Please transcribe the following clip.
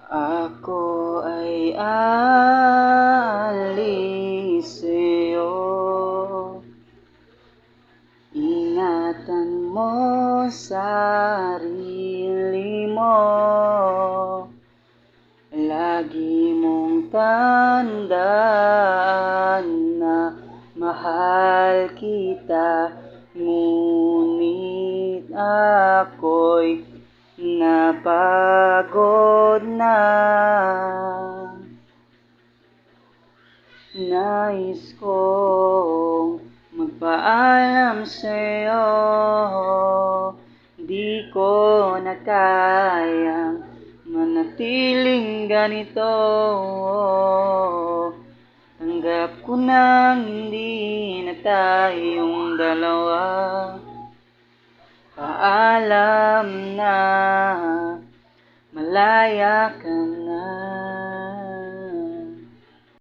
Ako ay aalis sa'yo. Ingatan mo sarili mo. Lagi mong tandaan na mahal kita, ngunit ako'y napagod na. Nais kong magpaalam sa'yo, di ko na kayang manatiling ganito. Tanggap ko nang hindi na tayong dalawa. Paalam na, malaya ka na.